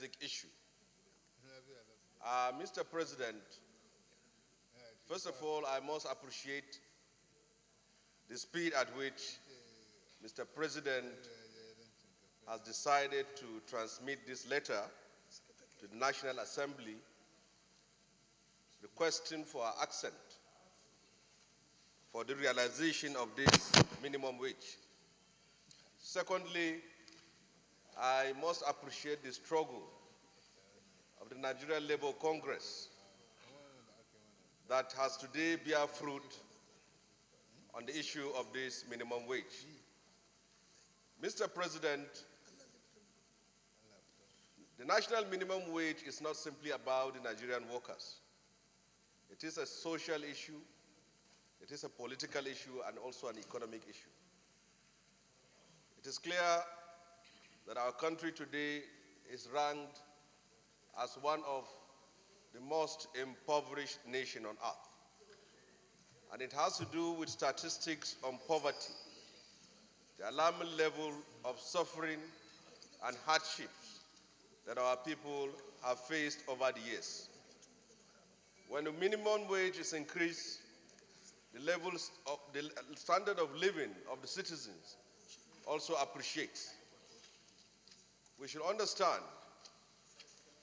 basic issue. Mr. President, first of all, I must appreciate the speed at which Mr. President has decided to transmit this letter to the National Assembly requesting for our accent for the realization of this minimum wage. Secondly, I must appreciate the struggle of the Nigerian Labour Congress that has today bear fruit on the issue of this minimum wage. Mr. President, the national minimum wage is not simply about the Nigerian workers. It is a social issue, it is a political issue, and also an economic issue. It is clear that our country today is ranked as one of the most impoverished nations on earth. And it has to do with statistics on poverty, the alarming level of suffering and hardships that our people have faced over the years. When the minimum wage is increased, the levels of the standard of living of the citizens also appreciates. We should understand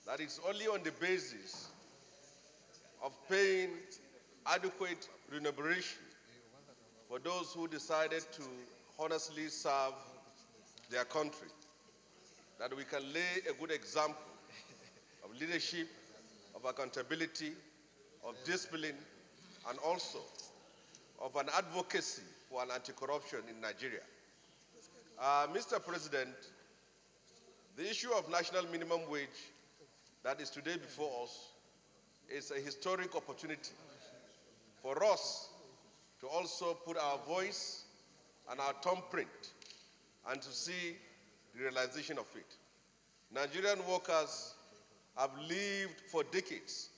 that it's only on the basis of paying adequate remuneration for those who decided to honestly serve their country that we can lay a good example of leadership, of accountability, of discipline, and also of an advocacy for an anti-corruption in Nigeria. Mr. President, the issue of national minimum wage that is today before us is a historic opportunity for us to also put our voice and our thumbprint and to see the realization of it. Nigerian workers have lived for decades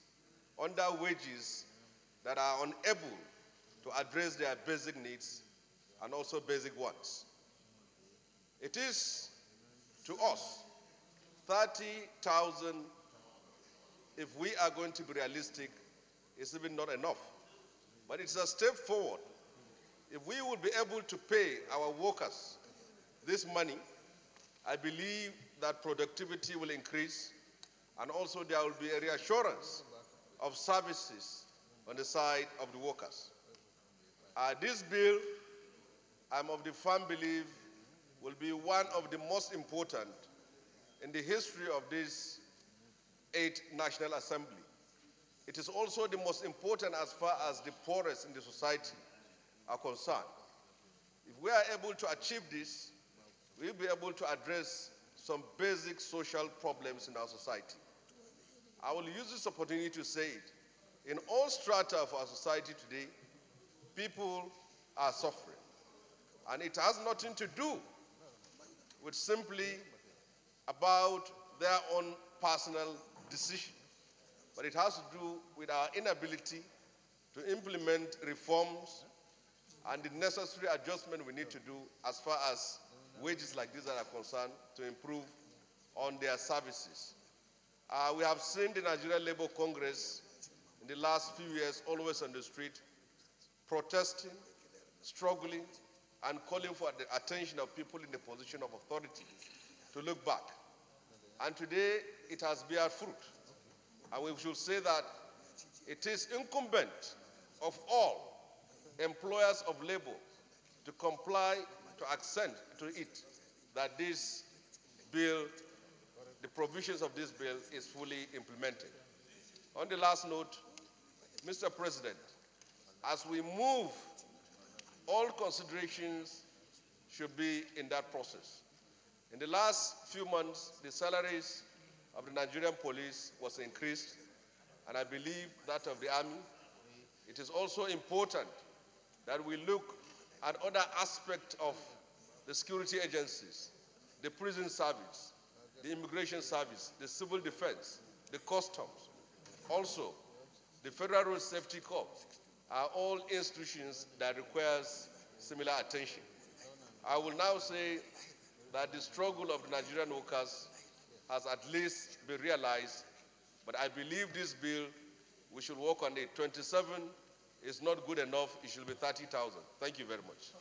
under wages that are unable to address their basic needs and also basic wants. It is, to us, 30,000, if we are going to be realistic, is even not enough. But it's a step forward. If we will be able to pay our workers this money, I believe that productivity will increase, and also there will be a reassurance of services on the side of the workers. This bill, I'm of the firm belief, will be one of the most important in the history of this 8th National Assembly. It is also the most important as far as the poorest in the society are concerned. If we are able to achieve this, we'll be able to address some basic social problems in our society. I will use this opportunity to say it. In all strata of our society today, people are suffering. And it has nothing to do with simply about their own personal decision, but it has to do with our inability to implement reforms and the necessary adjustment we need to do as far as wages like these are concerned to improve on their services. We have seen the Nigerian Labour Congress in the last few years always on the street, protesting, struggling, and calling for the attention of people in the position of authority to look back. And today, it has bear fruit. And we should say that it is incumbent of all employers of labor to comply, to assent to it, that this bill, the provisions of this bill is fully implemented. On the last note, Mr. President, as we move, all considerations should be in that process. In the last few months, the salaries of the Nigerian police was increased, and I believe that of the army. It is also important that we look at other aspects of the security agencies, the prison service, the immigration service, the civil defense, the customs. Also, the Federal Road Safety Corps are all institutions that requires similar attention. I will now say that the struggle of the Nigerian workers has at least been realized. But I believe this bill, we should work on it. 27 is not good enough. It should be 30,000. Thank you very much.